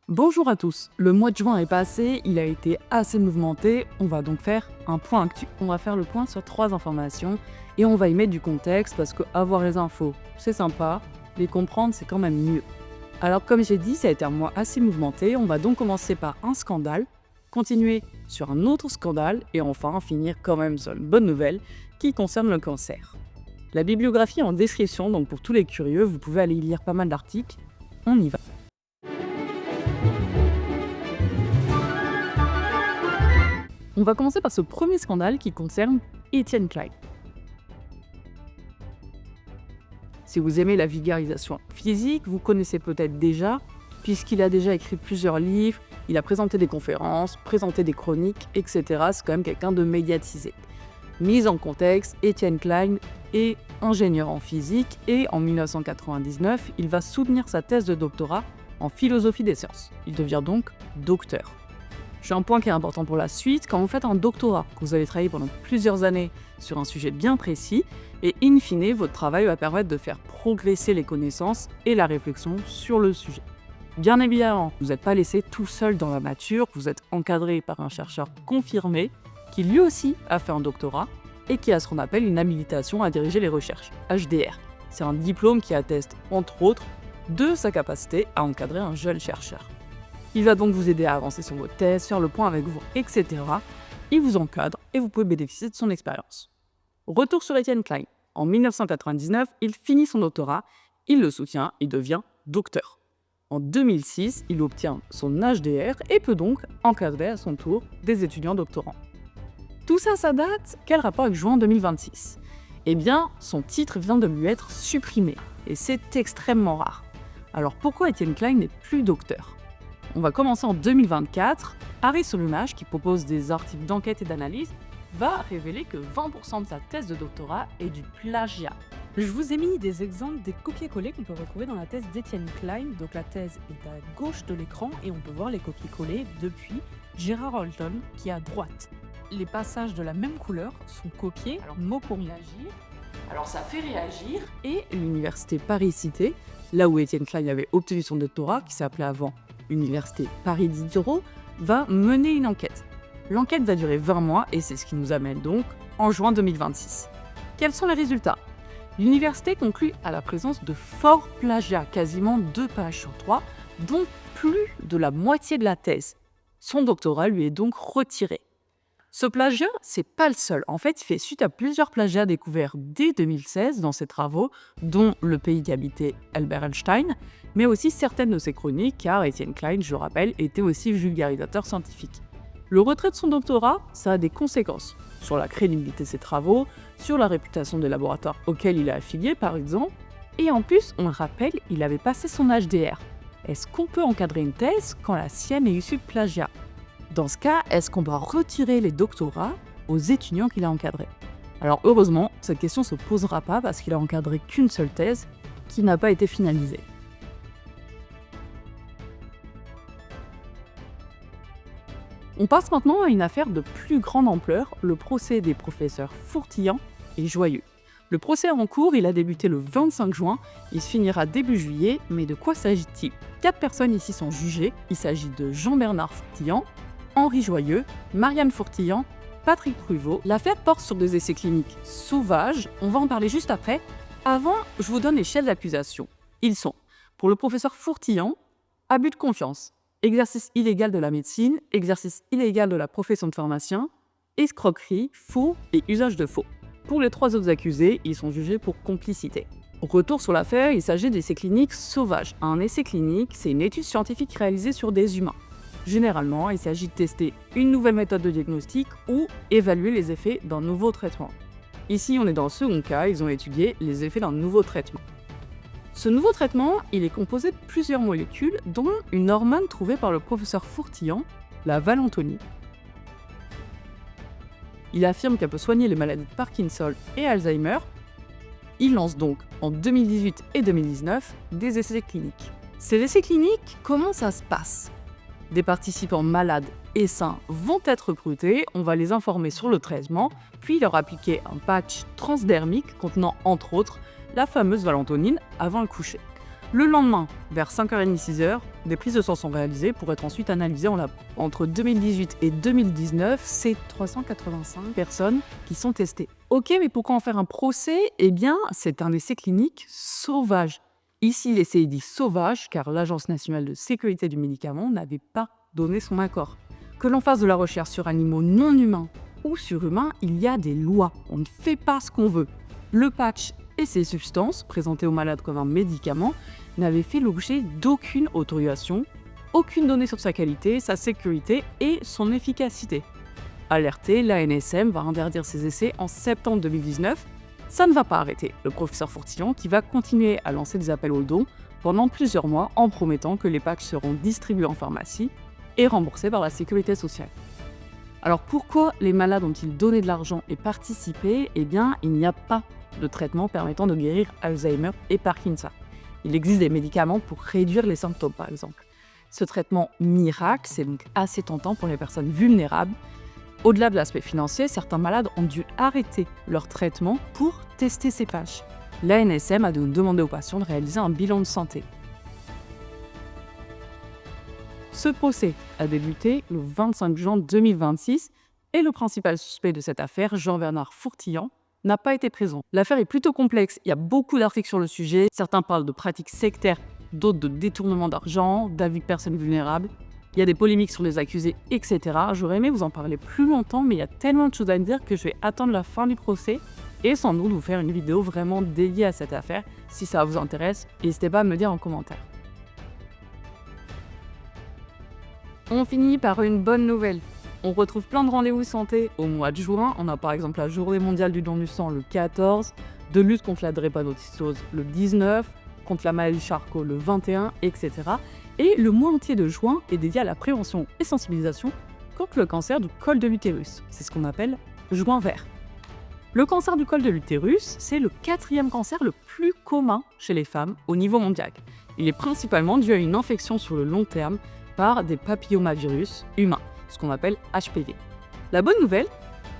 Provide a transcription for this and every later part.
Bonjour à tous, le mois de juin est passé, il a été assez mouvementé, on va donc faire un point actu. On va faire le point sur 3 informations et on va y mettre du contexte parce que avoir les infos c'est sympa, les comprendre c'est quand même mieux. Alors comme j'ai dit, ça a été un mois assez mouvementé, on va donc commencer par un scandale, continuer sur un autre scandale et enfin finir quand même sur une bonne nouvelle qui concerne le cancer. La bibliographie est en description, donc pour tous les curieux, vous pouvez aller y lire pas mal d'articles, on y va. On va commencer par ce premier scandale qui concerne Etienne Klein. Si vous aimez la vulgarisation physique, vous connaissez peut-être déjà, puisqu'il a déjà écrit plusieurs livres, il a présenté des conférences, présenté des chroniques, etc. C'est quand même quelqu'un de médiatisé. Mise en contexte, Etienne Klein est ingénieur en physique et en 1999, il va soutenir sa thèse de doctorat en philosophie des sciences. Il devient donc docteur. J'ai un point qui est important pour la suite. Quand vous faites un doctorat, que vous allez travailler pendant plusieurs années sur un sujet bien précis, et in fine, votre travail va permettre de faire progresser les connaissances et la réflexion sur le sujet. Bien évidemment, vous n'êtes pas laissé tout seul dans la nature, vous êtes encadré par un chercheur confirmé, qui lui aussi a fait un doctorat, et qui a ce qu'on appelle une habilitation à diriger les recherches, HDR. C'est un diplôme qui atteste, entre autres, de sa capacité à encadrer un jeune chercheur. Il va donc vous aider à avancer sur vos thèses, faire le point avec vous, etc. Il vous encadre et vous pouvez bénéficier de son expérience. Retour sur Etienne Klein. En 1999, il finit son doctorat, il le soutient, il devient docteur. En 2006, il obtient son HDR et peut donc encadrer à son tour des étudiants doctorants. Tout ça, ça date. Quel rapport avec juin 2026 ? Eh bien, son titre vient de lui être supprimé, et c'est extrêmement rare. Alors pourquoi Etienne Klein n'est plus docteur ? On va commencer en 2024. Harry Solomage, qui propose des articles d'enquête et d'analyse, va révéler que 20% de sa thèse de doctorat est du plagiat. Je vous ai mis des exemples des copier-coller qu'on peut retrouver dans la thèse d'Etienne Klein. Donc la thèse est à gauche de l'écran et on peut voir les copier-coller depuis Gérard Holton qui est à droite. Les passages de la même couleur sont copiés, mot pour mot. Alors ça fait réagir et l'université Paris-Cité, là où Etienne Klein avait obtenu son doctorat, qui s'appelait avant Université Paris Diderot, va mener une enquête. L'enquête va durer 20 mois et c'est ce qui nous amène donc en juin 2026. Quels sont les résultats ? L'université conclut à la présence de forts plagiats, quasiment 2 pages sur 3, dont plus de la moitié de la thèse. Son doctorat lui est donc retiré. Ce plagiat, c'est pas le seul. En fait, il fait suite à plusieurs plagiats découverts dès 2016 dans ses travaux, dont Le pays qu'habitait Albert Einstein, mais aussi certaines de ses chroniques, car Etienne Klein, je le rappelle, était aussi vulgarisateur scientifique. Le retrait de son doctorat, ça a des conséquences sur la crédibilité de ses travaux, sur la réputation des laboratoires auxquels il est affilié, par exemple, et en plus, on le rappelle, il avait passé son HDR. Est-ce qu'on peut encadrer une thèse quand la sienne est issue de plagiat ? Dans ce cas, est-ce qu'on doit retirer les doctorats aux étudiants qu'il a encadrés ? Alors heureusement, cette question ne se posera pas parce qu'il a encadré qu'une seule thèse qui n'a pas été finalisée. On passe maintenant à une affaire de plus grande ampleur, le procès des professeurs Fourtillant et Joyeux. Le procès en cours, il a débuté le 25 juin, il se finira début juillet, mais de quoi s'agit-il ? 4 personnes ici sont jugées, il s'agit de Jean-Bernard Fourtillant, Henri Joyeux, Marianne Fourtillant, Patrick Pruvot. L'affaire porte sur des essais cliniques sauvages, on va en parler juste après. Avant, je vous donne les chefs d'accusation. Ils sont, pour le professeur Fourtillant, abus de confiance, exercice illégal de la médecine, exercice illégal de la profession de pharmacien, escroquerie, faux et usage de faux. Pour les 3 autres accusés, ils sont jugés pour complicité. Retour sur l'affaire, il s'agit d'essais cliniques sauvages. Un essai clinique, c'est une étude scientifique réalisée sur des humains. Généralement, il s'agit de tester une nouvelle méthode de diagnostic ou évaluer les effets d'un nouveau traitement. Ici, on est dans le second cas, ils ont étudié les effets d'un nouveau traitement. Ce nouveau traitement, il est composé de plusieurs molécules, dont une hormone trouvée par le professeur Fourtillant, la valentonine. Il affirme qu'elle peut soigner les maladies de Parkinson et Alzheimer. Il lance donc en 2018 et 2019 des essais cliniques. Ces essais cliniques, comment ça se passe ? Des participants malades et sains vont être recrutés, on va les informer sur le traitement, puis leur appliquer un patch transdermique contenant entre autres la fameuse valentonine avant le coucher. Le lendemain, vers 5h30, 6h, des prises de sang sont réalisées pour être ensuite analysées en labo. Entre 2018 et 2019, c'est 385. personnes qui sont testées. Ok, mais pourquoi en faire un procès? Eh bien, c'est un essai clinique sauvage. Ici, l'essai est dit sauvage car l'Agence nationale de sécurité du médicament n'avait pas donné son accord. Que l'on fasse de la recherche sur animaux non humains ou sur humains, il y a des lois. On ne fait pas ce qu'on veut. Le patch et ses substances, présentées aux malades comme un médicament, n'avaient fait l'objet d'aucune autorisation, aucune donnée sur sa qualité, sa sécurité et son efficacité. Alerté, l'ANSM va interdire ces essais en septembre 2019. Ça ne va pas arrêter le professeur Fourtillon qui va continuer à lancer des appels aux dons pendant plusieurs mois en promettant que les patchs seront distribués en pharmacie et remboursés par la sécurité sociale. Alors pourquoi les malades ont-ils donné de l'argent et participé? Eh bien, il n'y a pas de traitement permettant de guérir Alzheimer et Parkinson. Il existe des médicaments pour réduire les symptômes, par exemple. Ce traitement miracle, c'est donc assez tentant pour les personnes vulnérables. Au-delà de l'aspect financier, certains malades ont dû arrêter leur traitement pour tester ces patchs. L'ANSM a donc demandé aux patients de réaliser un bilan de santé. Ce procès a débuté le 25 juin 2026 et le principal suspect de cette affaire, Jean-Bernard Fourtillon, n'a pas été présent. L'affaire est plutôt complexe, il y a beaucoup d'articles sur le sujet. Certains parlent de pratiques sectaires, d'autres de détournement d'argent, d'abus de personnes vulnérables. Il y a des polémiques sur les accusés, etc. J'aurais aimé vous en parler plus longtemps, mais il y a tellement de choses à dire que je vais attendre la fin du procès et sans doute vous faire une vidéo vraiment dédiée à cette affaire. Si ça vous intéresse, n'hésitez pas à me le dire en commentaire. On finit par une bonne nouvelle. On retrouve plein de rendez-vous santé au mois de juin. On a par exemple la Journée mondiale du don du sang le 14, de lutte contre la drépanocytose le 19, contre la maladie Charcot le 21, etc. Et le mois entier de juin est dédié à la prévention et sensibilisation contre le cancer du col de l'utérus. C'est ce qu'on appelle juin vert. Le cancer du col de l'utérus, c'est le 4e cancer le plus commun chez les femmes au niveau mondial. Il est principalement dû à une infection sur le long terme par des papillomavirus humains, ce qu'on appelle HPV. La bonne nouvelle,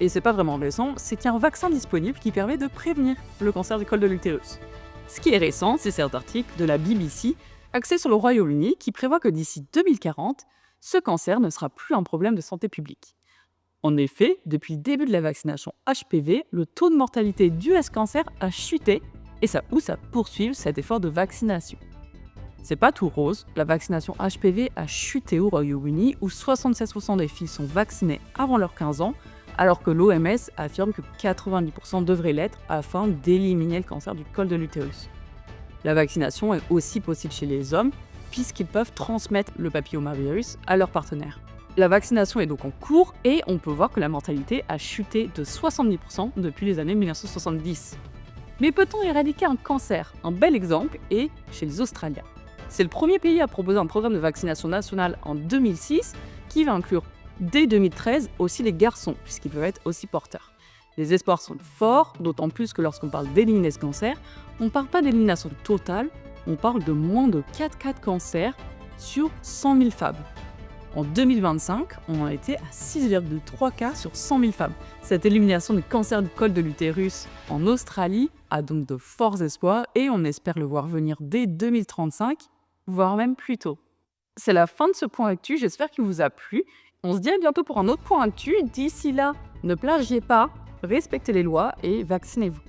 et c'est pas vraiment récent, c'est qu'il y a un vaccin disponible qui permet de prévenir le cancer du col de l'utérus. Ce qui est récent, c'est cet article de la BBC axé sur le Royaume-Uni qui prévoit que d'ici 2040, ce cancer ne sera plus un problème de santé publique. En effet, depuis le début de la vaccination HPV, le taux de mortalité dû à ce cancer a chuté et ça pousse à poursuivre cet effort de vaccination. C'est pas tout rose, la vaccination HPV a chuté au Royaume-Uni où 76% des filles sont vaccinées avant leurs 15 ans, alors que l'OMS affirme que 90% devraient l'être afin d'éliminer le cancer du col de l'utérus. La vaccination est aussi possible chez les hommes, puisqu'ils peuvent transmettre le papillomavirus à leurs partenaires. La vaccination est donc en cours et on peut voir que la mortalité a chuté de 70% depuis les années 1970. Mais peut-on éradiquer un cancer? Un bel exemple est chez les Australiens. C'est le premier pays à proposer un programme de vaccination nationale en 2006 qui va inclure dès 2013 aussi les garçons, puisqu'ils peuvent être aussi porteurs. Les espoirs sont forts, d'autant plus que lorsqu'on parle d'éliminer ce cancer, on ne parle pas d'élimination totale, on parle de moins de 4 cas de cancer sur 100 000 femmes. En 2025, on en était à 6,3 cas sur 100 000 femmes. Cette élimination du cancer du col de l'utérus en Australie a donc de forts espoirs et on espère le voir venir dès 2035, voire même plus tôt. C'est la fin de ce point actu, j'espère qu'il vous a plu. On se dit à bientôt pour un autre point actu. D'ici là, ne plagiez pas, respectez les lois et vaccinez-vous.